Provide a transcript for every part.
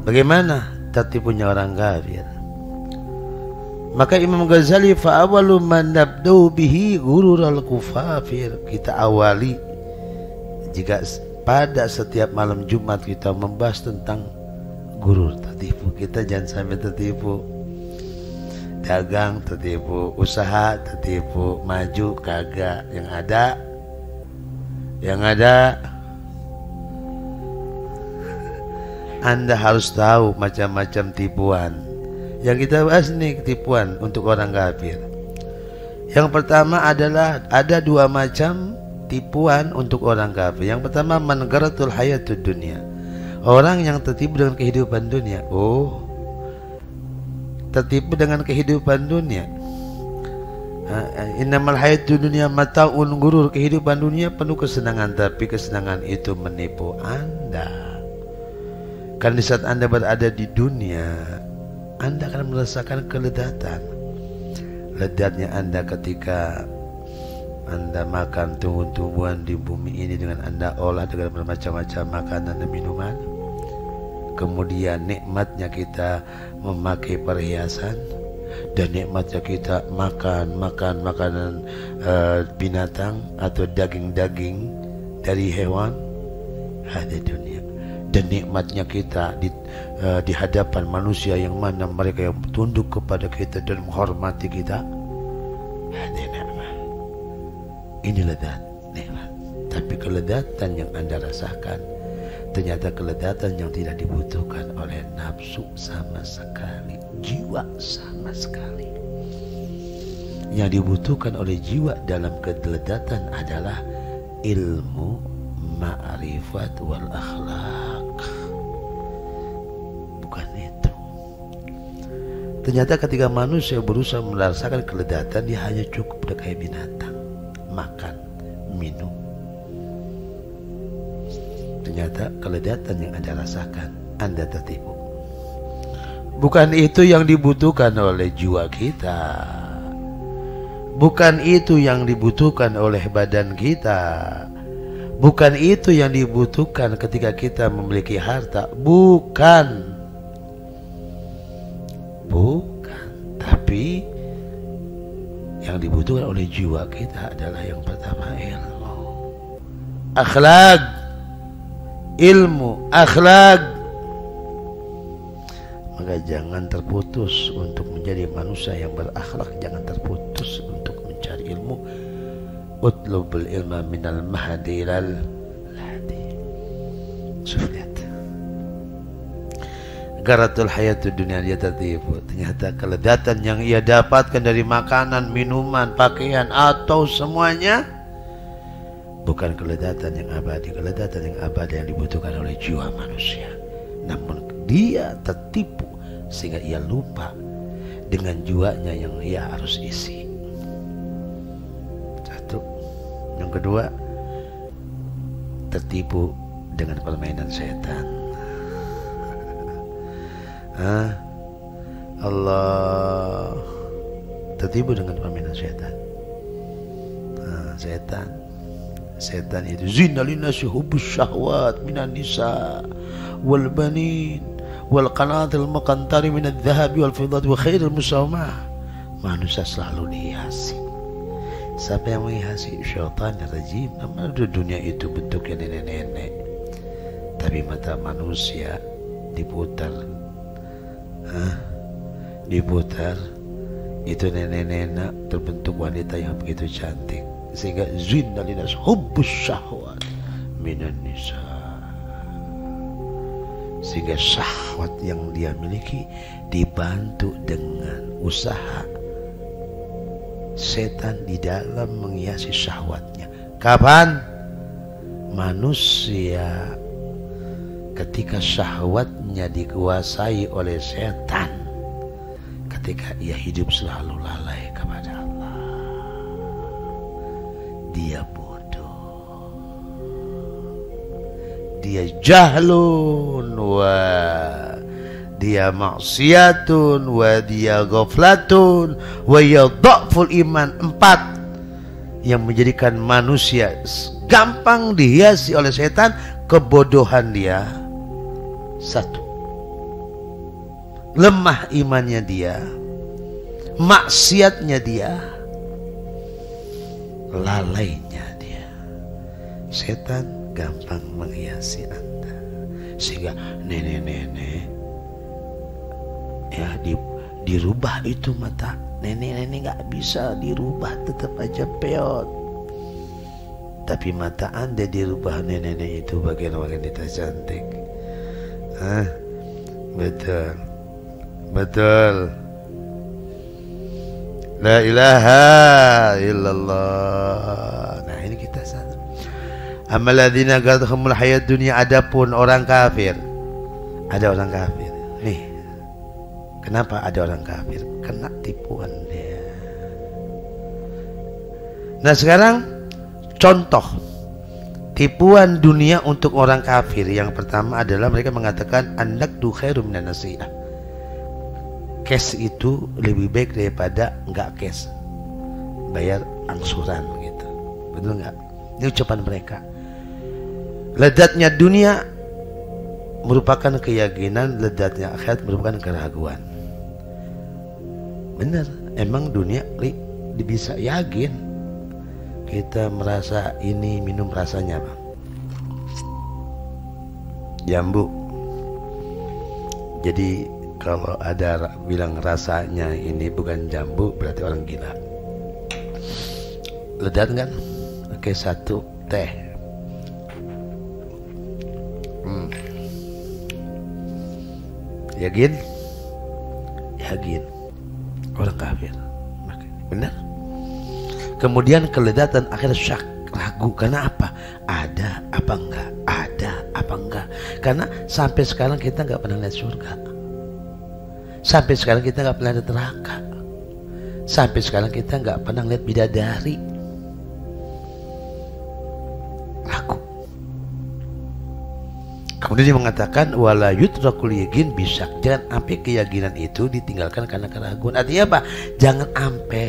Bagaimana tertipunya orang kafir? Maka Imam Ghazali fa awalu man nabda'u bihi ghurural kufafir. Kita awali jika pada setiap malam Jumat kita membahas tentang gurur, tertipu. Kita jangan sampai tertipu. Dagang tertipu, usaha tertipu, maju kagak. Yang ada Anda harus tahu macam-macam tipuan. Yang kita bahas nih tipuan untuk orang kafir. Yang pertama adalah ada dua macam tipuan untuk orang kafir. Yang pertama man garatul hayatud dunya. Orang yang tertipu dengan kehidupan dunia. Oh, tertipu dengan kehidupan dunia. Innamal hayatud dunya mata'un gurur. Kehidupan dunia penuh kesenangan, tapi kesenangan itu menipu Anda. Kan di saat Anda berada di dunia, Anda akan merasakan keledatan. Ledatnya Anda ketika Anda makan tumbuh-tumbuhan di bumi ini dengan Anda olah dengan bermacam-macam makanan dan minuman. Kemudian nikmatnya kita memakai perhiasan, dan nikmatnya kita makan makanan binatang atau daging-daging dari hewan. Ada dunia. Dan nikmatnya kita di hadapan manusia yang mana mereka yang tunduk kepada kita dan menghormati kita. Ada nikmat. Ini ledat nikmat. Tapi keledatan yang Anda rasakan ternyata keledatan yang tidak dibutuhkan oleh nafsu sama sekali, jiwa sama sekali. Yang dibutuhkan oleh jiwa dalam keledatan adalah ilmu, ma'rifat wal akhlak. Bukan itu. Ternyata ketika manusia berusaha merasakan keledatan, dia hanya cukup kayak binatang, makan, minum. Ternyata keledatan yang Anda rasakan, Anda tertipu. Bukan itu yang dibutuhkan oleh jiwa kita. Bukan itu yang dibutuhkan oleh badan kita. Bukan itu yang dibutuhkan ketika kita memiliki harta. Bukan. Tapi yang dibutuhkan oleh jiwa kita adalah yang pertama ilmu, akhlak. Ilmu, akhlak. Maka jangan terputus untuk menjadi manusia yang berakhlak. Jangan terputus untuk mencari ilmu. Utlubul ilma minal mahdi ilal lahdi. Lihat. Garatul hayatud dunia, dia tertipu. Ternyata keledatan yang ia dapatkan dari makanan, minuman, pakaian atau semuanya bukan keledatan yang abadi. Keledatan yang abadi yang dibutuhkan oleh jiwa manusia. Namun dia tertipu sehingga ia lupa dengan jiwanya yang ia harus isi. Satu. Yang kedua, tertipu dengan permainan setan. Allah, tertipu dengan permainan setan. Setan itu zina linnasi hubbus syahwat minan nisa wal banin wal qanatil muqantari minadh dhahabi wal fiddati wa khairil musawmah. Manusia selalu dihiasi. Siapa yang menghiasi? Syaitan rajim. Namanya dunia itu bentuknya nenek-nenek, tapi mata manusia diputar. Diputar itu nenek-nenek terbentuk wanita yang begitu cantik. Sehingga zina linas hubbus syahwat minan nisa. Sehingga syahwat yang dia miliki dibantu dengan usaha setan di dalam menghiasi syahwatnya. Kapan? Manusia ketika syahwatnya dikuasai oleh setan, ketika ia hidup selalu lalai kepada Allah. Dia bodoh, dia jahlun, wa dia maksiatun, wa dia ghaflatun, wa ya dha'ful iman. 4 yang menjadikan manusia gampang dihiasi oleh setan. Kebodohan dia. 1, lemah imannya dia, maksiatnya dia, lalainya dia. Setan gampang menghiasi Anda sehingga nenek-nenek ya dirubah itu mata. Nenek-nenek nggak bisa dirubah, tetap aja peot. Tapi mata Anda dirubah nenek-nenek itu bagian wanita cantik. Betul, betul. La ilaha illallah. Nah ini kita sadar. Amaladzina ghathahumul hayat dunia. Adapun orang kafir, ada orang kafir. Nih, kenapa ada orang kafir? Kena tipuan dia. Nah sekarang contoh tipuan dunia untuk orang kafir. Yang pertama adalah mereka mengatakan an-naqdu khairum minan nasi'ah. Cash itu lebih baik daripada enggak cash, bayar angsuran gitu. Betul enggak? Ini ucapan mereka. Ledatnya dunia merupakan keyakinan, ledatnya akhirat merupakan keraguan. Benar, emang dunia bisa yakin. Kita merasa ini minum rasanya Bang, jambu. Jadi kalau ada bilang rasanya ini bukan jambu, berarti orang gila. Ledat kan? Oke, satu teh. Yakin? Yakin. Orang kafir. Benar? Kemudian keledatan akhirnya syak, ragu. Karena apa? Ada apa enggak? Ada apa enggak? Karena sampai sekarang kita enggak pernah lihat surga. Sampai sekarang kita nggak pernah lihat neraka. Sampai sekarang kita nggak pernah lihat bidadari. Ragu. Kemudian dia mengatakan wala yutrakul yakin bisak. Jangan sampai keyakinan itu ditinggalkan karena keraguan. Artinya apa? Jangan sampai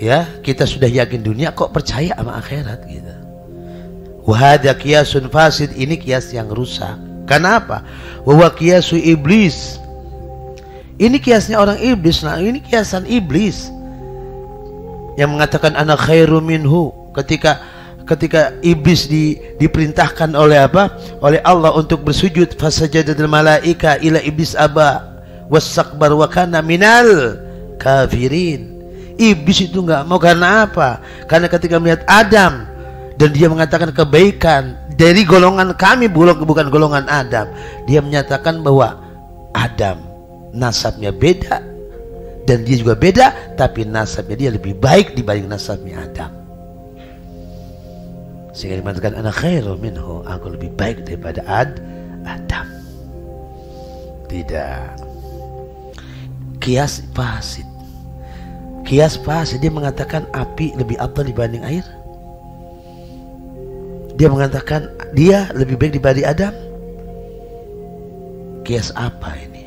ya kita sudah yakin dunia kok percaya sama akhirat gitu. Wahada kiasun fasid. Ini kias yang rusak. Karena apa? Wa kiasu iblis. Ini kiasnya orang iblis. Nah ini kiasan iblis yang mengatakan ana khairu minhu. Ketika iblis diperintahkan oleh apa? Oleh Allah untuk bersujud, fasajadatul malaika ila iblis aba wastakbar wa kana minal kafirin. Iblis itu enggak mau. Karena apa? Karena ketika melihat Adam dan dia mengatakan kebaikan dari golongan kami, bukan golongan Adam, dia menyatakan bahwa Adam nasabnya beda dan dia juga beda, tapi nasabnya dia lebih baik dibanding nasabnya Adam. Sehingga dia mengatakan ana khairu minhu, aku lebih baik daripada Adam. Tidak. Kias fasid. Kias fasid, dia mengatakan api lebih afdal dibanding air. Dia mengatakan dia lebih baik dibanding Adam. Kias apa ini?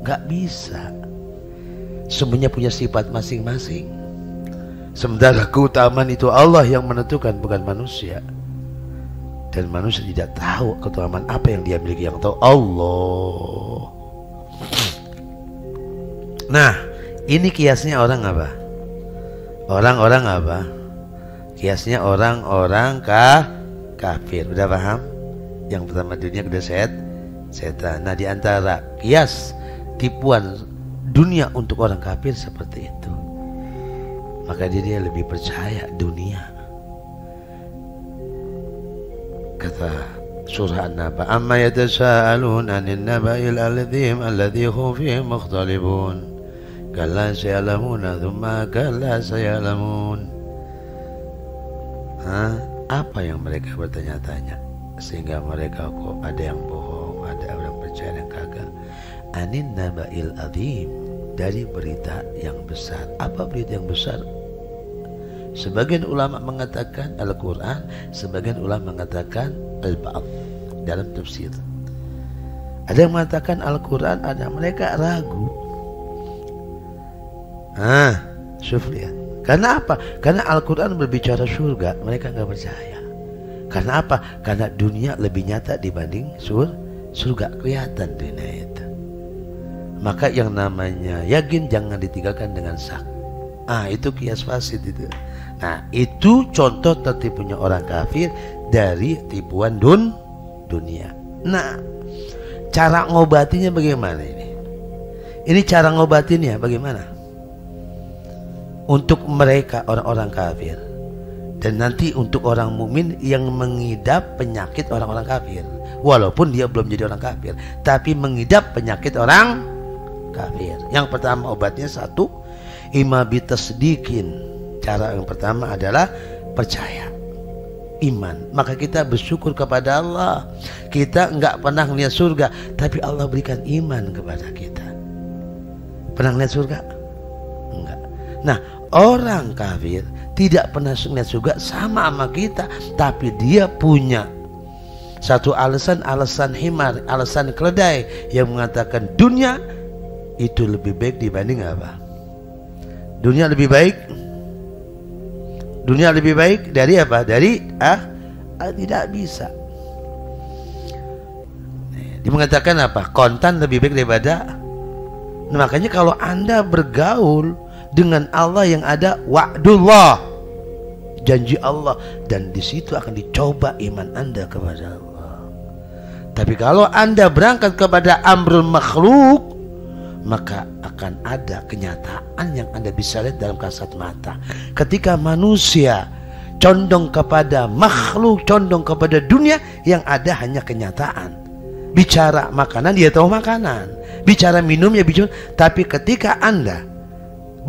Gak bisa. Semuanya punya sifat masing-masing. Sementara keutamaan itu Allah yang menentukan, bukan manusia. Dan manusia tidak tahu keutamaan apa yang dia miliki. Yang tahu Allah. Nah, ini kiasnya orang apa? Orang-orang apa? Kiasnya orang-orang kafir. Udah paham? Yang pertama dunia, kedua setan. Nah di antara kias tipuan dunia untuk orang kafir seperti itu, maka dia lebih percaya dunia. Kata surah An-Naba, amma yatasaalun 'anil naba'il adzim alladzi hum fihi mukhtalifun kalla sayalamuna tsumma kalla sayalamun. Apa yang mereka bertanya-tanya sehingga mereka kok ada yang bohong, ada orang percaya yang kagak. Anin naba'il adzim, dari berita yang besar. Apa berita yang besar? Sebagian ulama mengatakan Al-Quran, sebagian ulama mengatakan Al-Ba'ad dalam tafsir. Ada yang mengatakan Al-Quran, ada mereka ragu. Syuf lihat. Karena apa? Karena Al-Quran berbicara surga, mereka nggak percaya. Karena apa? Karena dunia lebih nyata dibanding surga kelihatan dunia itu. Maka yang namanya yakin jangan ditinggalkan dengan syak. Itu kias fasid itu. Nah, itu contoh tertipunya orang kafir dari tipuan dunia. Nah, cara ngobatinya bagaimana ini? Ini cara ngobatinnya bagaimana? Untuk mereka orang-orang kafir, dan nanti untuk orang mukmin yang mengidap penyakit orang-orang kafir, walaupun dia belum jadi orang kafir, tapi mengidap penyakit orang kafir. Yang pertama obatnya satu, imma bitasdiqin. Cara yang pertama adalah percaya, iman. Maka kita bersyukur kepada Allah. Kita enggak pernah melihat surga, tapi Allah berikan iman kepada kita. Pernah melihat surga? Enggak. Nah, orang kafir tidak pernah melihat surga sama kita, tapi dia punya satu alasan himar, alasan keledai yang mengatakan dunia itu lebih baik dibanding apa? Dunia lebih baik. Dunia lebih baik dari apa? Dari tidak bisa. Dia mengatakan apa? Kontan lebih baik daripada. Nah, makanya kalau Anda bergaul dengan Allah yang ada wa'dullah, janji Allah, dan di situ akan dicoba iman Anda kepada Allah. Tapi kalau Anda berangkat kepada amrul makhluk, maka akan ada kenyataan yang Anda bisa lihat dalam kasat mata. Ketika manusia condong kepada makhluk, condong kepada dunia, yang ada hanya kenyataan. Bicara makanan, dia tahu makanan. Bicara minum, ya bicara. Tapi ketika Anda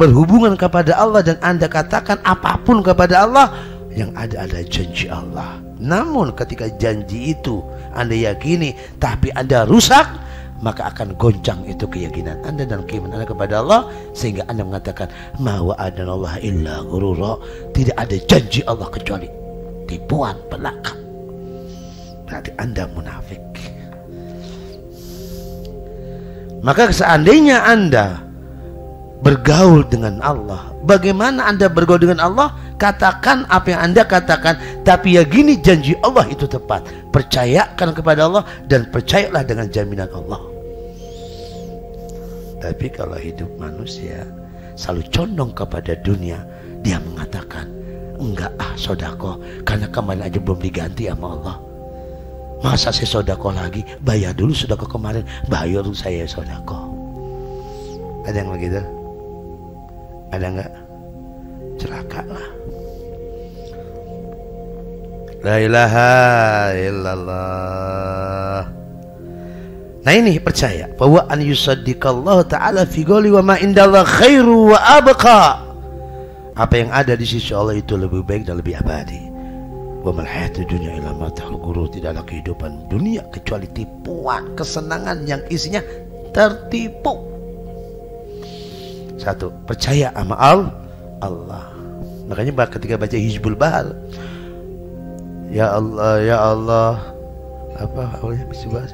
berhubungan kepada Allah dan Anda katakan apapun kepada Allah, yang ada janji Allah. Namun ketika janji itu Anda yakini, tapi Anda rusak, maka akan goncang itu keyakinan Anda dan keimanan Anda kepada Allah, sehingga Anda mengatakan ma wa'adanallah illa ghurura. Tidak ada janji Allah kecuali tipuan belaka. Berarti Anda munafik. Maka seandainya Anda bergaul dengan Allah, bagaimana Anda bergaul dengan Allah? Katakan apa yang Anda katakan, tapi yakini janji Allah itu tepat. Percayakan kepada Allah dan percayalah dengan jaminan Allah. Tapi kalau hidup manusia selalu condong kepada dunia, dia mengatakan enggak sodako, karena kemarin aja belum diganti sama Allah. Masa saya sodako lagi? Bayar dulu sodako kemarin, bayar dulu saya sodako. Ada yang begitu? Ada enggak? Celaka lah. La ilaha illallah. Nah, ini percaya bahwa an yusaddiqallahu ta'ala fi qouli wa ma indallah khairu wa abqa. Apa yang ada di sisi Allah itu lebih baik dan lebih abadi. Wa mal hayatud dunya illa mata'ul ghurur. Tidaklah kehidupan dunia kecuali tipuan kesenangan yang isinya tertipu. Satu, percaya sama Allah. Makanya ketika baca Hizbul Bahar, ya Allah, ya Allah, apa awalnya bisa bahasa?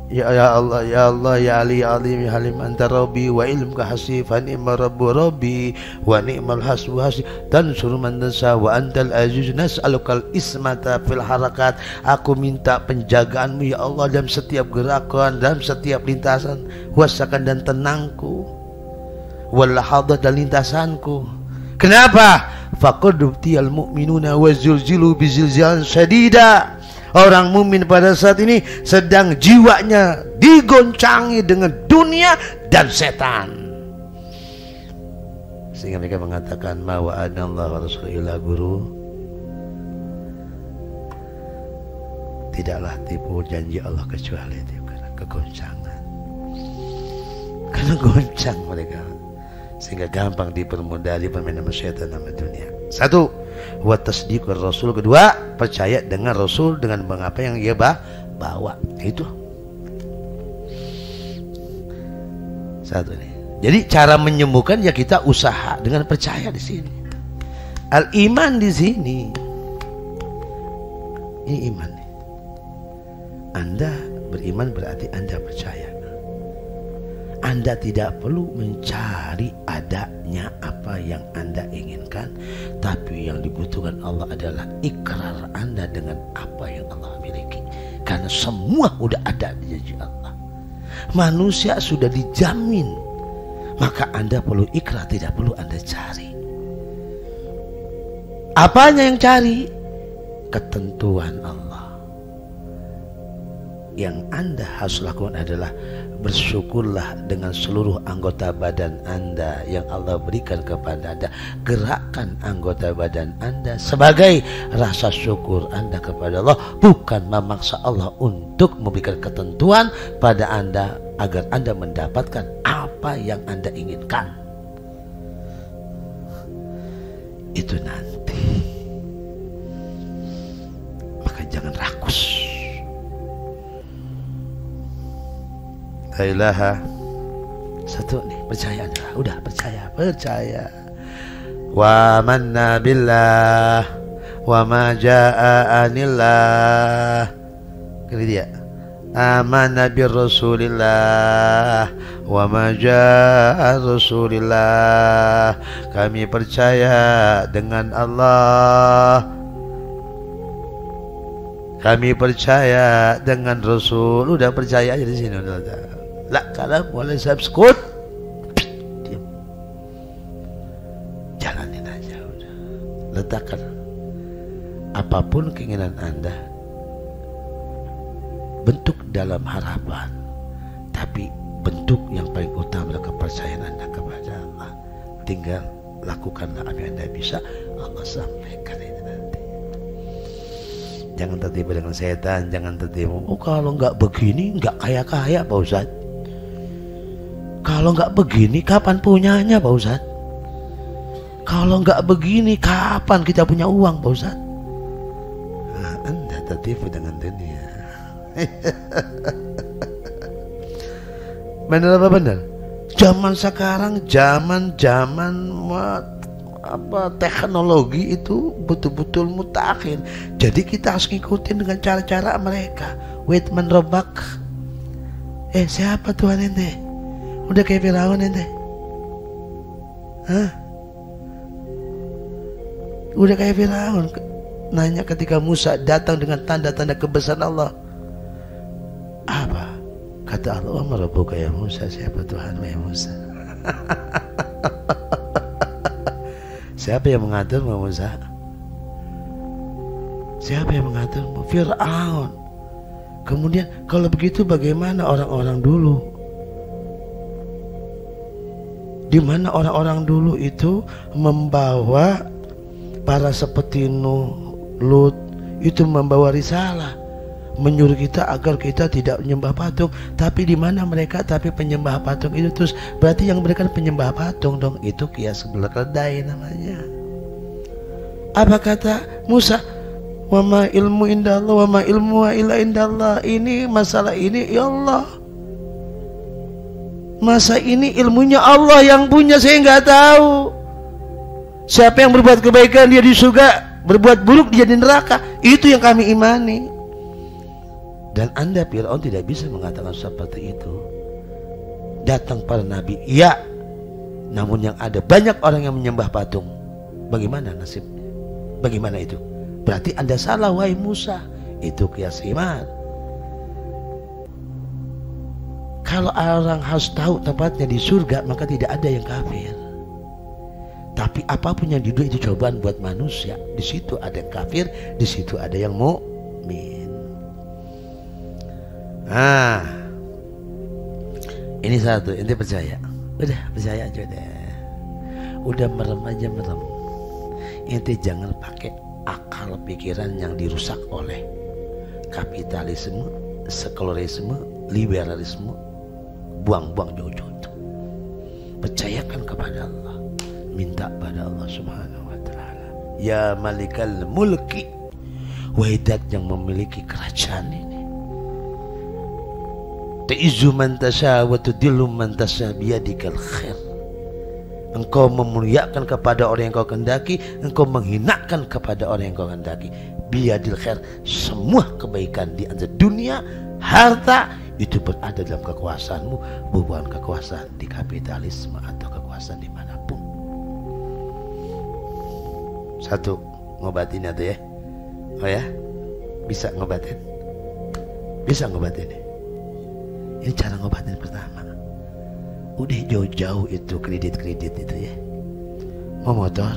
Ya Allah, ya Allah, ya Ali, ya Alim, ya Halim, anta Rabbi wa ilmuka hasib, fa ni'ma rabbu Rabbi wa ni'mal hasbu hasib, tansur man tasha wa antal aziz, nas'alukal ismata fil harakat. Aku minta penjagaanmu ya Allah dalam setiap gerakan, dalam setiap lintasan, wasakan dan tenangku, wal hadat dan lintasanku. Kenapa? Faqad ubtiyal mu'minuna wa zulzilu bizilzalan syadida. Orang mukmin pada saat ini sedang jiwanya digoncangi dengan dunia dan setan, sehingga mereka mengatakan ma wa'adallahu wa rasulullah guru. Tidaklah tipu janji Allah kecuali itu karena kegoncangan, karena goncang mereka, sehingga gampang dipermudah, dipermain sama setan sama dunia. Satu, wa tasdiqur rasul. Kedua, percaya dengan rasul, dengan mengapa yang ia bawa. Itu satu nih. Jadi cara menyembuhkan ya kita usaha dengan percaya di sini. Al iman di sini. Ini iman nih. Anda beriman berarti Anda percaya. Anda tidak perlu mencari adanya apa yang Anda inginkan, tapi yang dibutuhkan Allah adalah ikrar Anda dengan apa yang Allah miliki. Karena Karena semua udah ada di janji Allah. Manusia sudah dijamin. Maka Anda perlu ikhlas, tidak perlu Anda cari. Apanya yang cari? Ketentuan Allah. Yang Anda harus lakukan adalah bersyukurlah dengan seluruh anggota badan Anda yang Allah berikan kepada Anda. Gerakkan anggota badan Anda sebagai rasa syukur Anda kepada Allah, bukan memaksa Allah untuk memberikan ketentuan pada Anda agar Anda mendapatkan apa yang Anda inginkan. Itu nanti. Maka jangan rakus. La ilaha. Satu nih, percaya aja. Udah percaya. Wa manna billah wa ma jaa anillah. Ini dia. Amanna bir Rasulillah wa ma jaa Rasulillah. Kami percaya dengan Allah. Kami percaya dengan Rasul. Udah percaya aja di sini udah. La kalam wala subskut. Diam. Jalanin aja udah. Letakkan apapun keinginan Anda, bentuk dalam harapan, tapi bentuk yang paling utama adalah kepercayaan Anda kepada Allah. Tinggal lakukanlah apa yang Anda bisa, Allah sampaikan itu nanti. Jangan tertipu dengan setan, jangan tertipu. Oh, kalau nggak begini nggak kaya-kaya Pak Ustadz. Kalau nggak begini kapan punyanya Pak Ustadz? Kalau nggak begini kapan kita punya uang Pak Ustadz? Nah, Anda tertipu dengan dunia. Benar apa benar? Zaman sekarang zaman teknologi itu betul-betul mutakhir. Jadi kita harus ngikutin dengan cara-cara mereka. Wait man robak. Siapa Tuhan ente? Udah kayak Firaun ente? Hah? Udah kayak Firaun. Nanya ketika Musa datang dengan tanda-tanda kebesaran Allah. Apa? Kata Allah, "Wa rabbuka ya Musa?" Siapa Tuhanmu ya Musa? Siapa yang mengaturmu Musa? Siapa yang mengaturmu? Firaun. Kemudian kalau begitu bagaimana orang-orang dulu? Di mana orang-orang dulu itu membawa para seperti Nuh, Lut itu membawa risalah, menyuruh kita agar kita tidak menyembah patung. Tapi di mana mereka tapi penyembah patung itu? Terus berarti yang mereka penyembah patung dong. Itu kias sebelah keledai namanya. Apa kata Musa? Wa ma ilmu indallah wa ma ilmu illa indallah. Ini masalah ini ya Allah. Masa ini ilmunya Allah yang punya, saya nggak tahu. Siapa yang berbuat kebaikan dia di surga, berbuat buruk dia di neraka. Itu yang kami imani. Dan Anda Fir'aun tidak bisa mengatakan seperti itu. Datang para nabi, iya. Namun yang ada banyak orang yang menyembah patung. Bagaimana nasibnya? Bagaimana itu? Berarti Anda salah wahai Musa. Itu kias iman. Kalau orang harus tahu tempatnya di surga, maka tidak ada yang kafir. Tapi apapun yang di dunia itu cobaan buat manusia. Di situ ada yang kafir, di situ ada yang mukmin. Nah, ini satu, ente percaya. Udah percaya aja deh. Udah merem aja merem. Ente jangan pakai akal pikiran yang dirusak oleh kapitalisme, sekularisme, liberalisme. Buang-buang jauh-jauh. Percayakan kepada Allah. Minta pada Allah Subhanahu wa ta'ala. Ya Malikal Mulki, Wahidat yang memiliki kerajaan ini. Ta'izzu man tasha wa tudillu man tasha biyadikal khair. Engkau memuliakan kepada orang yang kau kehendaki, engkau menghinakan kepada orang yang kau kehendaki. Biyadil khair, semua kebaikan di antara dunia, harta itu berada dalam kekuasaanmu, bukan kekuasaan di kapitalisme atau kekuasaan dimanapun. Satu, ngobatin itu ya. Oh ya, bisa ngobatin. Bisa ngobatin ini. Ini cara ngobatin pertama. Udah jauh-jauh itu kredit-kredit itu ya. Mau motor,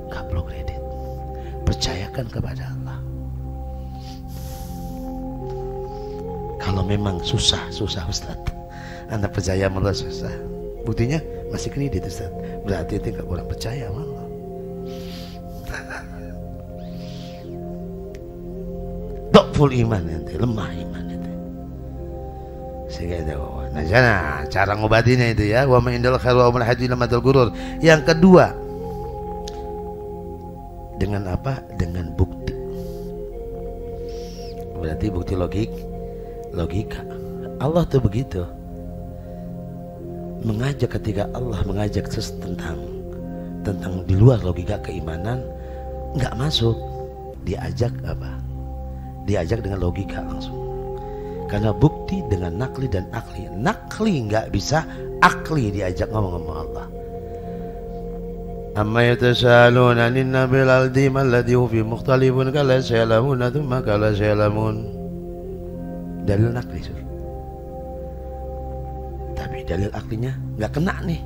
gak perlu kredit. Percayakan kepada Allah. Kalau memang susah Ustaz, Anda percaya sama Allah susah. Buktinya masih kredit Ustaz. Berarti itu gak kurang percaya sama Allah. Full iman nanti, lemah iman itu. Sehingga ada nah, cara ngobatinya itu ya. Wa ma indal khair wa mal hadi lamatul gurur. Yang kedua, dengan apa? Dengan bukti. Berarti bukti logika. Allah tuh begitu. Mengajak ketika Allah mengajak tentang di luar logika keimanan, nggak masuk. Diajak apa? Diajak dengan logika langsung. Karena bukti dengan nakli dan akli. Nakli nggak bisa, akli diajak ngomong sama Allah. Amma yatasaluna anin nabil aldim alladhi hu fi mukhtalifun kala sayalamun thumma kala sayalamun. Dalil nakli sur. Tapi dalil aklinya nggak kena nih.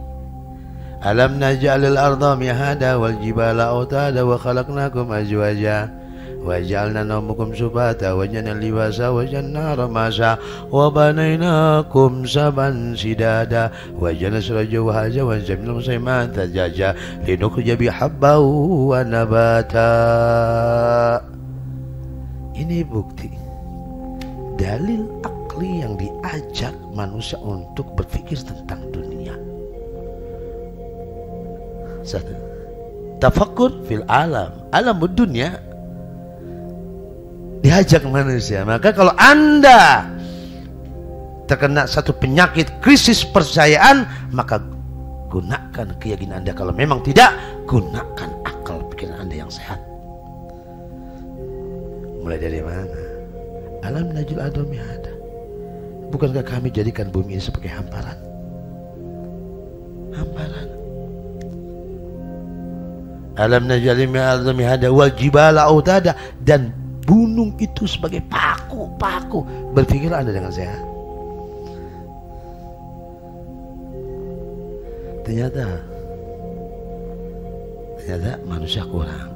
Alam naj'alil arda mihada wal jibala autada wa khalaqnakum azwaja وجعلنا نومكم سباتا وجعلنا اللباس وجعلنا رماسا وبنيناكم سبعا شدادا وجعلنا سراجا وهاجا وانزلنا المسيمات ثجاجا لنخرج بحبا ونباتا. Ini bukti dalil akli yang diajak manusia untuk berpikir tentang dunia. Satu, tafakkur fil alam dunia. Diajak manusia. Maka kalau Anda terkena satu penyakit krisis percayaan, maka gunakan keyakinan Anda. Kalau memang tidak, gunakan akal pikiran Anda yang sehat. Mulai dari mana? Alam najul adomi ada. Bukankah kami jadikan bumi ini sebagai hamparan? Hamparan. Alam najul adomi ada wal jibala autada, dan gunung itu sebagai paku. Berpikirlah Anda dengan sehat. Ternyata manusia kurang.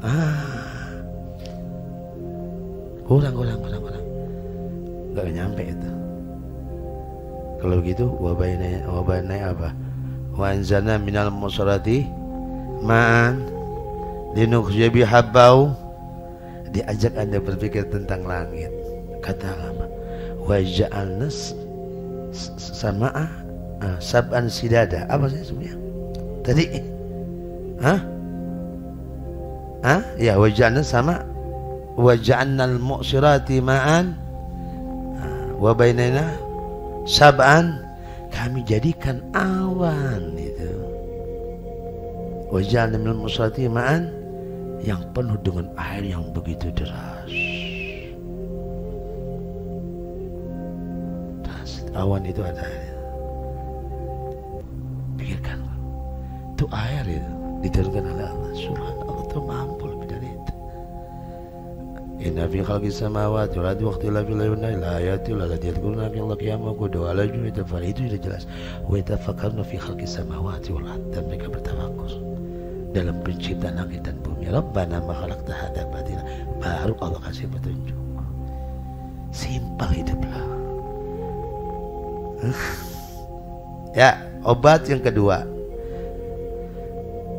Kurang. Gak nyampe itu. Kalau begitu wabainai apa? Wa anzalna minal musarati ma'an linukhrija bihi habbau. Diajak Anda berpikir tentang langit. Kata Allah, wa ja'alna sama'a sab'an sidada. Apa sih sebenarnya tadi? Ya, wa ja'alna sama wa ja'alna al-mu'sirati ma'an wa bainana sab'an. Kami jadikan awan itu. Wa ja'alna minal mu'sirati ma'an, yang penuh dengan air yang begitu deras. Awan itu ada air. Pikirkan, itu air itu diturunkan oleh Allah. Subhanallah, itu mampu lebih dari itu. Inna fi khalqis samawati wal ardi wa ikhtilafil layli wan nahari la ayatin lilladzina yadhkuruna Allah qiyaman wa qu'udan wa 'ala junubihim yatafakkarun. Itu sudah jelas. Wa yatafakkaruna fi khalqis samawati wal ardi, dan mereka bertafakkur dalam penciptaan langit dan bumi. Rabbana ma khalaqta hadza batila. Baru Allah kasih petunjuk. Simpel hiduplah. Ya, obat yang kedua.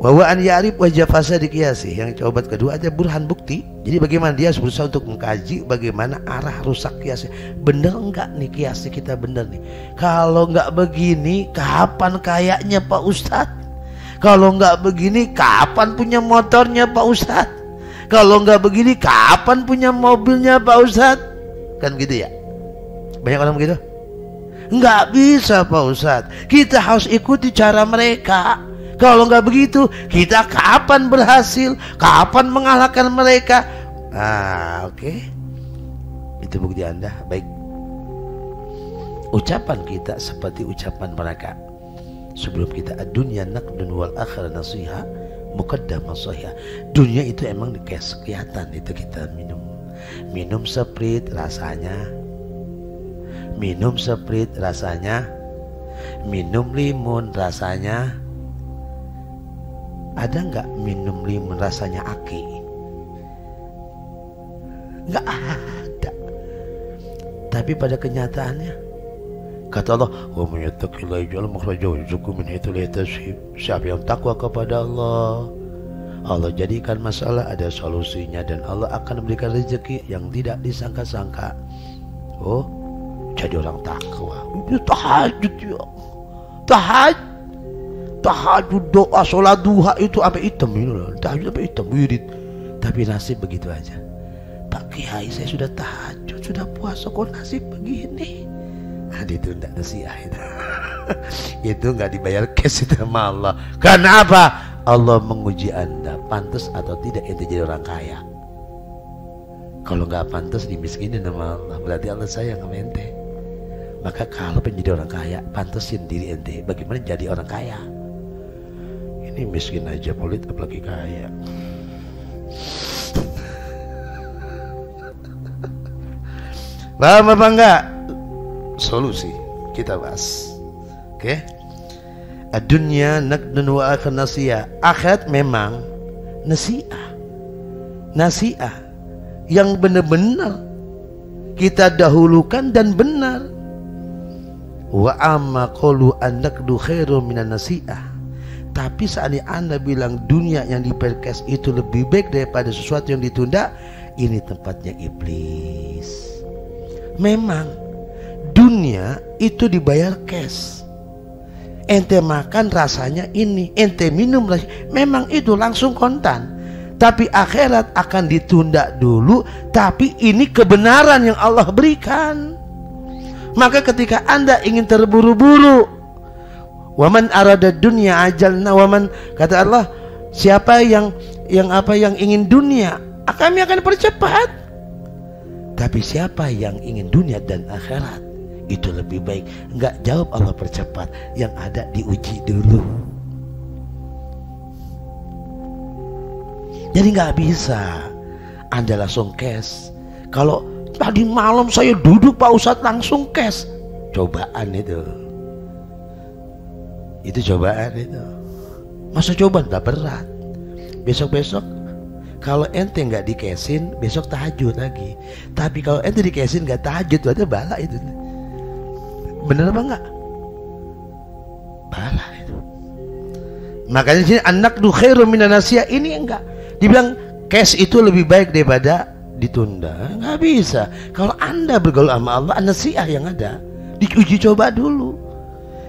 Wa an ya'rif wajah fasad qiyasi. Yang obat kedua ada burhan, bukti. Jadi bagaimana dia berusaha untuk mengkaji bagaimana arah rusak kiasi. Bener enggak nih kiasi kita, bener nih. Kalau enggak begini, kapan kayaknya Pak Ustadz? Kalau enggak begini, kapan punya motornya Pak Ustadz? Kalau enggak begini, kapan punya mobilnya Pak Ustadz? Kan gitu ya. Banyak orang begitu. Enggak bisa Pak Ustadz. Kita harus ikuti cara mereka. Kalau enggak begitu, kita kapan berhasil? Kapan mengalahkan mereka? Oke. Itu bukti Anda. Baik. Ucapan kita seperti ucapan mereka. Sebelum kita dunia naqdun wal akhirah nasiha muqaddamah sahih. Dunia itu emang kayak kelihatan itu kita minum Sprite rasanya minum Sprite rasanya, minum limun rasanya. Ada nggak minum limun rasanya aki? Nggak ada. Tapi pada kenyataannya, kata Allah, wa may yattaqillaha yaj'al makhrajahu wa yarzuqhu min haitsu la yahtasib. Siapa yang takwa kepada Allah, Allah jadikan masalah ada solusinya, dan Allah akan memberikan rezeki yang tidak disangka-sangka. Oh, jadi orang takwa. Itu tahajud ya. Tahajud, doa, sholat duha itu sampai hitam ini. Tahajud sampai hitam, wirid. Tapi nasib begitu aja. Pak Kiai, saya sudah tahajud, sudah puasa, kok nasib begini? Ditunda nasiah itu. Itu nggak dibayar cash itu sama Allah. Karena apa? Allah menguji Anda, pantas atau tidak ente jadi orang kaya. Kalau nggak pantas dimiskinin sama Allah, berarti Allah sayang sama ente. Maka kalau pengen jadi orang kaya, pantasin diri ente bagaimana jadi orang kaya. Ini miskin aja pelit, apalagi kaya. Paham apa enggak? Solusi kita bahas. Oke? Dunia naqdun wa akhir nasiah. Akhirat memang nasiah. Nasiah yang benar-benar kita dahulukan dan benar. Wa amma qalu an naqdu khairum minan nasiah. Tapi seandainya Anda bilang dunia yang diperkes itu lebih baik daripada sesuatu yang ditunda, ini tempatnya iblis. Memang dunia itu dibayar cash. Ente makan rasanya ini, ente minum rasanya, memang itu langsung kontan. Tapi akhirat akan ditunda dulu. Tapi ini kebenaran yang Allah berikan. Maka ketika Anda ingin terburu-buru, waman arada dunya ajalna, waman, kata Allah, siapa yang ingin dunia, kami akan percepat. Tapi siapa yang ingin dunia dan akhirat, itu lebih baik. Enggak jawab Allah percepat, yang ada diuji dulu. Jadi nggak bisa Anda langsung cash. Kalau tadi malam saya duduk Pak Ustadz langsung cash, cobaan itu. Itu cobaan itu. Masa cobaan tak berat. Besok-besok kalau ente nggak dikesin, besok tahajud lagi. Tapi kalau ente dikesin nggak tahajud, berarti bala itu. Bener apa enggak? Bala itu. Makanya sini anak du khairum minan nasiah, ini enggak. Dibilang cash itu lebih baik daripada ditunda. Nggak bisa. Kalau Anda bergaul sama Allah, nasiah yang ada. Diuji coba dulu.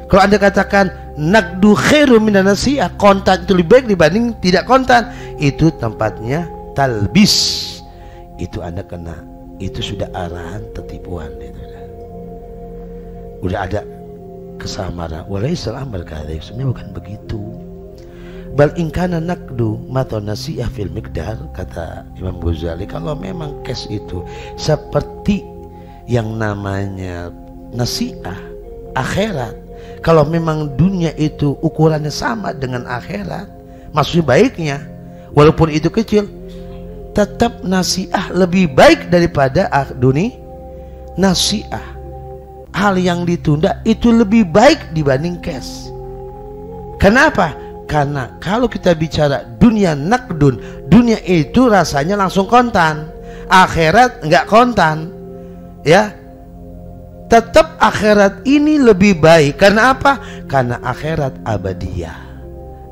Kalau Anda katakan naqdu khairum minan nasiah, kontan itu lebih baik dibanding tidak kontan, itu tempatnya talbis. Itu Anda kena, itu sudah arahan tertipuan itu. Udah ada kesamaran. Walaisal amr kadhib, sebenarnya bukan begitu. Bal in kana naqdu mata nasiah fil miqdar, kata Imam Ghazali, kalau memang cash itu seperti yang namanya nasiah akhirat, kalau memang dunia itu ukurannya sama dengan akhirat, maksudnya baiknya walaupun itu kecil, tetap nasiah lebih baik daripada dunia. Nasiah, hal yang ditunda itu lebih baik dibanding cash. Kenapa? Karena kalau kita bicara dunia nakdun, dunia itu rasanya langsung kontan, akhirat nggak kontan, ya. Tetap akhirat ini lebih baik. Karena apa? Karena akhirat abadiyah.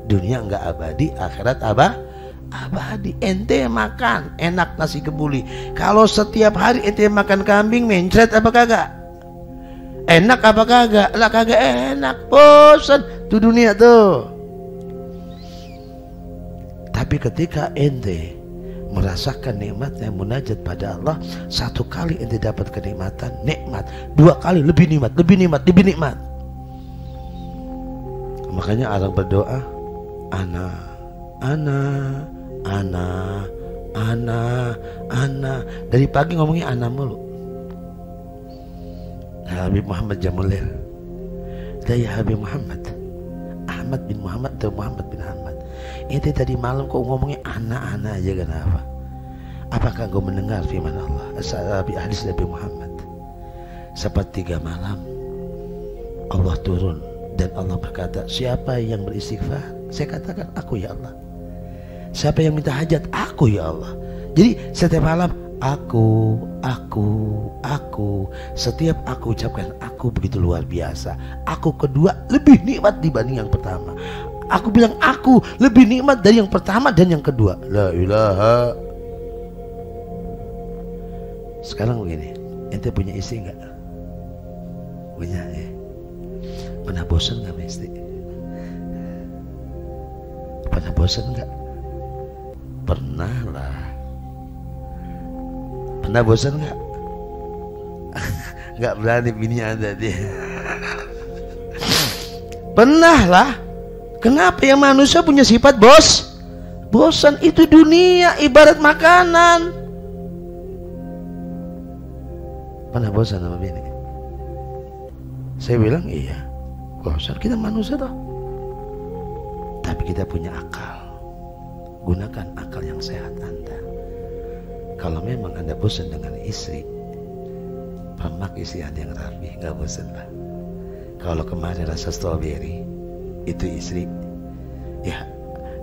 Dunia nggak abadi, akhirat abadi. Ente makan enak nasi kebuli, kalau setiap hari ente makan kambing mencret apa kagak? Enak apa kagak? Lah kagak enak, bosan tuh dunia tuh. Tapi ketika ente merasakan nikmatnya munajat pada Allah, satu kali ente dapat kenikmatan, nikmat, dua kali lebih nikmat, lebih nikmat, lebih nikmat. Makanya orang berdoa, ana, dari pagi ngomongnya ana mulu. Habib Muhammad Jamulil, ya Habib Muhammad, Ahmad bin Muhammad atau Muhammad bin Ahmad, ente tadi malam kok ngomongnya ana aja, kenapa? Apakah kau mendengar firman Allah, hadis Nabi Muhammad? Sepertiga malam Allah turun dan Allah berkata, siapa yang beristighfar? Saya katakan, aku ya Allah. Siapa yang minta hajat? Aku ya Allah. Jadi setiap malam aku. Setiap aku ucapkan aku begitu luar biasa. Aku kedua lebih nikmat dibanding yang pertama. Aku bilang aku lebih nikmat dari yang pertama dan yang kedua. La ilaha. Sekarang begini, ente punya istri enggak? Punya ya. Pernah bosan enggak sama istri? Pernah bosan enggak? Pernah lah. Pernah bosan enggak? Enggak berani bini Anda dia. Pernah lah. Kenapa yang manusia punya sifat bosan? Itu dunia ibarat makanan. Pernah bosan sama bini? Saya bilang iya. Bosan, kita manusia toh. Tapi kita punya akal. Gunakan akal yang sehat Anda. Kalau memang Anda bosan dengan istri, permak istri Anda yang rapi, nggak bosan lah. Kalau kemarin rasa strawberry, itu istri, ya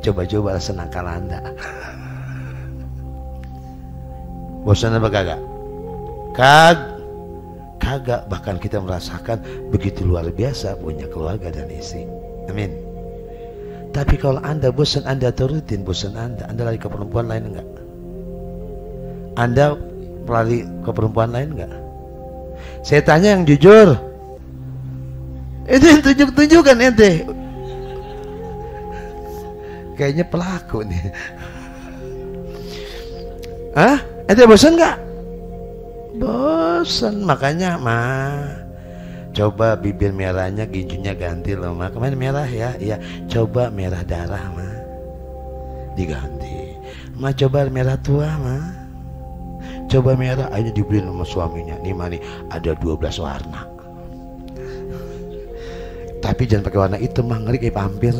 coba-coba rasa nakal Anda. Bosan apa kagak? Kagak. Bahkan kita merasakan begitu luar biasa punya keluarga dan istri. Amin. Tapi kalau Anda bosan, Anda turutin bosan Anda lari ke perempuan lain enggak? Anda lari ke perempuan lain enggak? Saya tanya yang jujur. Itu yang tunjuk-tunjukkan ente. Kayaknya pelaku nih. Hah? Ente bosan enggak? Bosan. Makanya coba bibir merahnya, ginjunya ganti loh ma. Kemarin merah ya, iya. Coba merah darah ma, diganti. Ma coba merah tua ma. Coba merah, aja dibeliin sama suaminya. Nih ma nih, ada 12 warna. Tapi jangan pakai warna hitam mah, ngeri kayak vampir.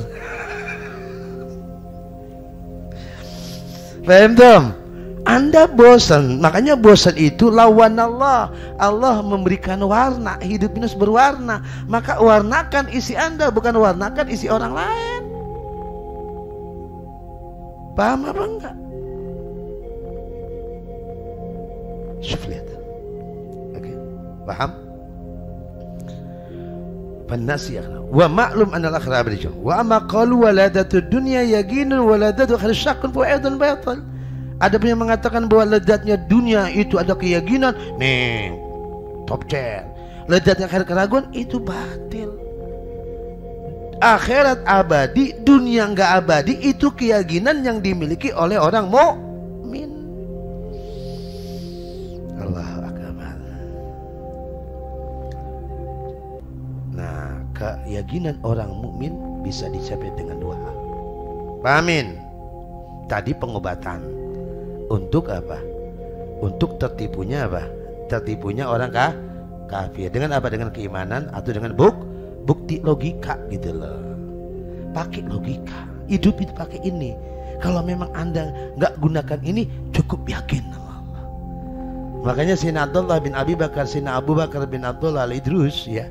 Paham dong? Anda bosan, makanya bosan itu lawan Allah. Allah memberikan warna, hidup ini harus berwarna. Maka warnakan isi Anda, bukan warnakan isi orang lain. Paham apa enggak? Syuf lihat. Oke, paham? Penasihat. Wa ma'lum anna al-akhirah abrijun. Wa amma qalu waladatud dunya yaginun waladatu akhir syakkun fu'idun batal. Ada yang mengatakan bahwa ledatnya dunia itu ada keyakinan, nih top chair. Ledatnya akhirat keraguan itu batil. Akhirat abadi, dunia enggak abadi, itu keyakinan yang dimiliki oleh orang mukmin. Allahu akbar. Nah, keyakinan orang mukmin bisa dicapai dengan dua hal. Pahamin. Tadi pengobatan. Untuk apa? Untuk tertipunya apa? Tertipunya orang kafir. Dengan apa? Dengan keimanan atau dengan bukti logika gitu loh. Pakai logika. Hidup itu pakai ini. Kalau memang Anda nggak gunakan ini, cukup yakin sama Allah. Makanya Sayyidina Abdullah bin Abi Bakar, Sayyidina Abu Bakar bin Abdullah al-Idrus ya,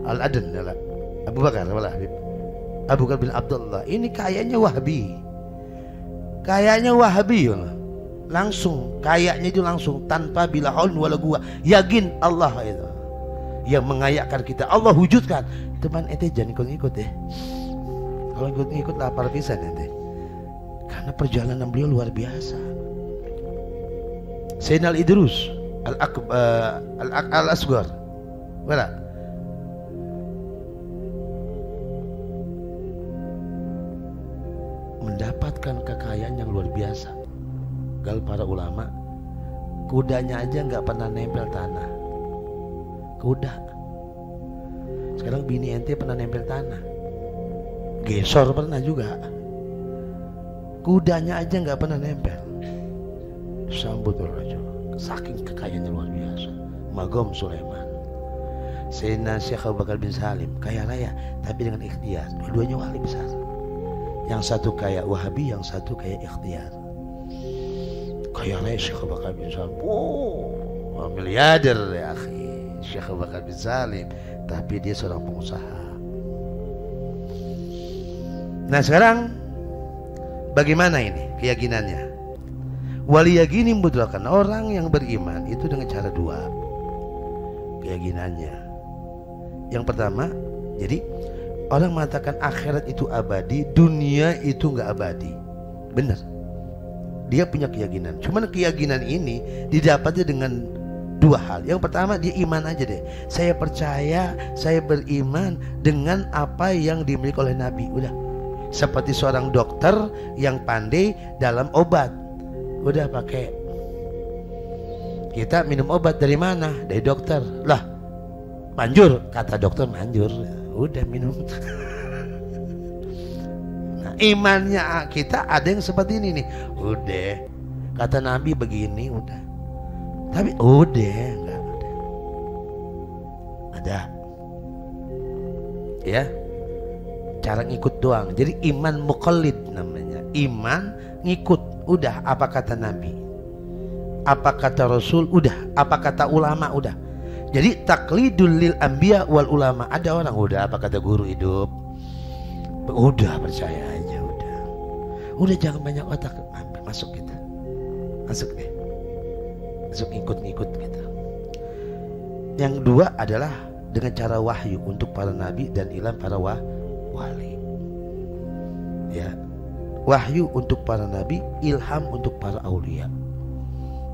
Al-Aden adalah Abu Bakar, Abu Bakar bin Abdullah. Ini kayaknya Wahabi. Kayaknya Wahabi ya. Langsung kayaknya itu langsung tanpa bila haul wala quwwah, yakin Allah itu yang mengayakkan kita, Allah wujudkan. Teman ente jangan ikut-ikut ya. Kalau ikut-ikut lapar pisan ente. Karena perjalanan beliau luar biasa. Sayyidina Al-Idrus Al-Asghar. Mana? Mendapatkan kekayaan yang luar biasa. Gal para ulama, kudanya aja nggak pernah nempel tanah. Kuda. Sekarang bini ente pernah nempel tanah. Gesor pernah juga. Kudanya aja nggak pernah nempel. Sambut raja. Saking kekayaannya luar biasa. Magom Sulaiman. Sayyidina Syekh Abu Bakar bin Salim, kaya raya tapi dengan ikhtiar. Dua-duanya wali besar. Yang satu kaya Wahabi, yang satu kaya ikhtiar. Kaya raya Syekh Abu Bakar bin Salim, miliarder ya akhi. Syekh Abu Bakar bin Salim, tapi dia seorang pengusaha. Nah sekarang bagaimana ini keyakinannya? Waliyagini mudrakan, orang yang beriman itu dengan cara dua keyakinannya. Yang pertama, jadi orang mengatakan akhirat itu abadi, dunia itu nggak abadi. Benar, dia punya keyakinan. Cuman keyakinan ini didapatnya dengan dua hal. Yang pertama, dia iman aja deh. Saya percaya, saya beriman dengan apa yang dimiliki oleh Nabi. Udah, seperti seorang dokter yang pandai dalam obat. Udah pakai, kita minum obat dari mana? Dari dokter. Lah, manjur, kata dokter manjur. Udah minum. Nah, imannya kita ada yang seperti ini nih. Udah, kata Nabi begini, udah. Tapi udah, enggak ada. Ya, cara ngikut doang. Jadi iman muqallid namanya. Iman ngikut. Udah, apa kata Nabi, apa kata Rasul, udah. Apa kata ulama, udah. Jadi taklidul lil anbiya wal ulama. Ada orang udah, apa kata guru hidup, udah percaya aja, udah. Udah, jangan banyak otak, masuk kita, masuk deh, masuk ngikut-ngikut gitu. Yang dua adalah dengan cara wahyu untuk para nabi dan ilham para wali. Ya, wahyu untuk para nabi, ilham untuk para aulia.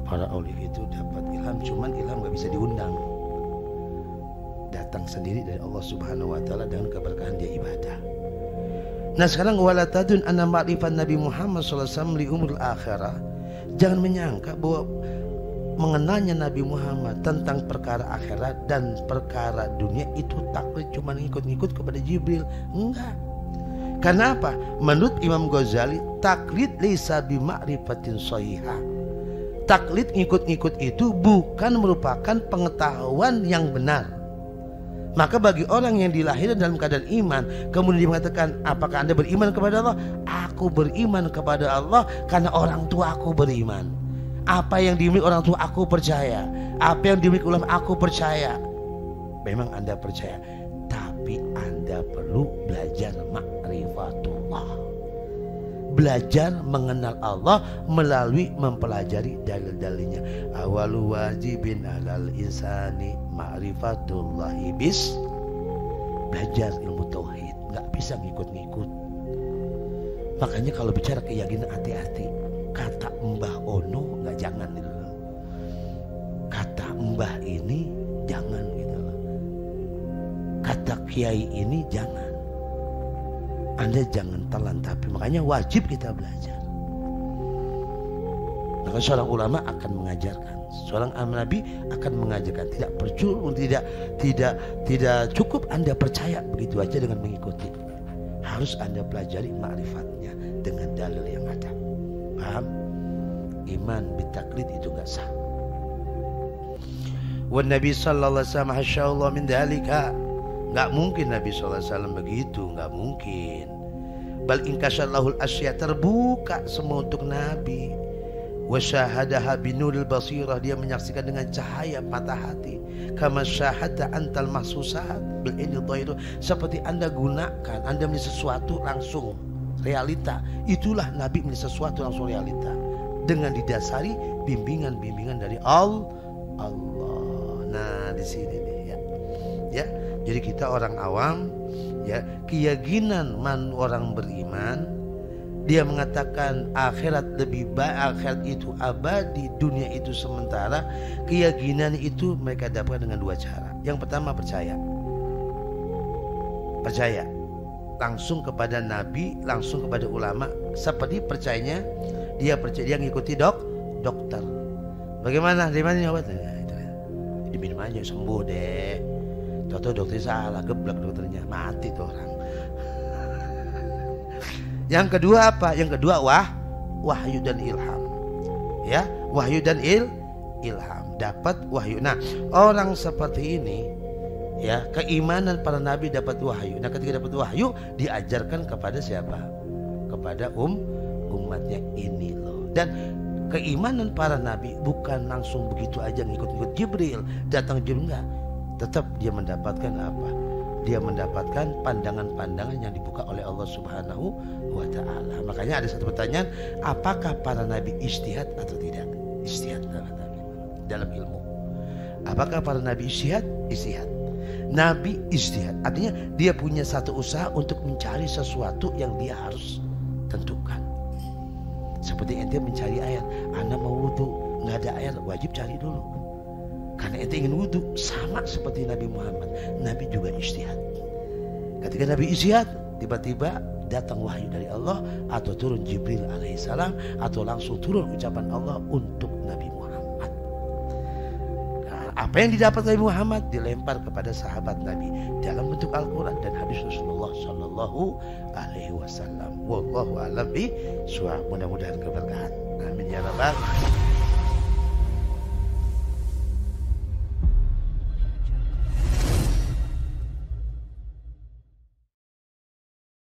Para aulia itu dapat ilham, cuman ilham gak bisa diundang, datang sendiri dari Allah Subhanahu wa taala dengan keberkahan dia ibadah. Nah sekarang wala tadun anna ma'rifat Nabi Muhammad sallallahu alaihi wasallam li umuril akhirah. Jangan menyangka bahwa mengenalnya Nabi Muhammad tentang perkara akhirat dan perkara dunia itu taklid cuma ngikut-ngikut kepada Jibril. Enggak. Karena apa? Menurut Imam Ghazali, taklid laisa bi ma'rifatin shahihah. Taklid ngikut-ngikut itu bukan merupakan pengetahuan yang benar. Maka bagi orang yang dilahirkan dalam keadaan iman, kemudian dia mengatakan, apakah Anda beriman kepada Allah? Aku beriman kepada Allah karena orang tua aku beriman. Apa yang dimiliki orang tua aku percaya. Apa yang dimiliki ulama aku percaya. Memang Anda percaya, tapi Anda perlu belajar ma'rifatullah. Belajar mengenal Allah melalui mempelajari dalil-dalilnya. Awalu wajibin alal insani ma'rifatullahi bis. Belajar ilmu tauhid, nggak bisa ngikut-ngikut. Makanya kalau bicara keyakinan hati-hati. Kata Mbah Ono nggak, jangan gitu. Kata Mbah ini jangan gitu. Kata Kiai ini jangan. Anda jangan telan, tapi makanya wajib kita belajar. Maka seorang ulama akan mengajarkan, seorang nabi akan mengajarkan. Tidak percuma, tidak cukup Anda percaya begitu aja dengan mengikuti. Harus Anda pelajari ma'rifatnya dengan dalil yang ada. Paham? Iman bitaklid itu enggak sah. Wan Nabi sallallahu alaihi wasallam hasyallahu min dalika. Enggak mungkin Nabi sallallahu alaihi wasallam begitu, enggak mungkin. Bal inkasyallahul asya, terbuka semua untuk Nabi. Wa syahadaha binuril basirah, dia menyaksikan dengan cahaya mata hati. Kama syahada antal mahsusat bil ilmi dhairu, seperti Anda gunakan, Anda melihat sesuatu langsung realita. Itulah Nabi melihat sesuatu langsung realita dengan didasari bimbingan-bimbingan dari Allah. Nah di sini nih ya. Jadi kita orang awam ya, keyakinan orang beriman, dia mengatakan akhirat lebih baik, akhirat itu abadi, dunia itu sementara. Keyakinan itu mereka dapatkan dengan dua cara. Yang pertama percaya langsung kepada Nabi, langsung kepada ulama. Seperti percayanya dia ngikuti dokter. Bagaimana? Dari mana obatnya? Diminum aja sembuh deh. Tahu dokter salah, geblek dokternya, mati tuh orang. Yang kedua apa? Yang kedua wahyu dan ilham. Ya, wahyu dan ilham, dapat wahyu. Nah, orang seperti ini ya, keimanan para nabi dapat wahyu. Nah, ketika dapat wahyu diajarkan kepada siapa? Kepada umatnya ini loh. Dan keimanan para nabi bukan langsung begitu aja ngikut-ngikut Jibril, datang Jibril, enggak. tetap dia mendapatkan apa? Dia mendapatkan pandangan-pandangan yang dibuka oleh Allah Subhanahu wa Ta'ala. Makanya ada satu pertanyaan, apakah para nabi ijtihad atau tidak? Ijtihad dalam ilmu. Apakah para nabi ijtihad? Ijtihad. Nabi ijtihad artinya dia punya satu usaha untuk mencari sesuatu yang dia harus tentukan. Seperti ente mencari air, anda mau wudhu, nggak ada air, wajib cari dulu. Karena ente ingin wudhu, sama seperti Nabi Muhammad. Nabi juga ijtihad. Ketika Nabi ijtihad, tiba-tiba datang wahyu dari Allah, atau turun Jibril alaihissalam, atau langsung turun ucapan Allah untuk Nabi Muhammad. Nah, apa yang didapat Nabi Muhammad dilempar kepada sahabat Nabi dalam bentuk Al-Quran dan hadis Rasulullah Sallallahu Alaihi Wasallam. Wallahu a'lam bishawab. Mudah-mudahan keberkahan. Amin ya rabbal alamin.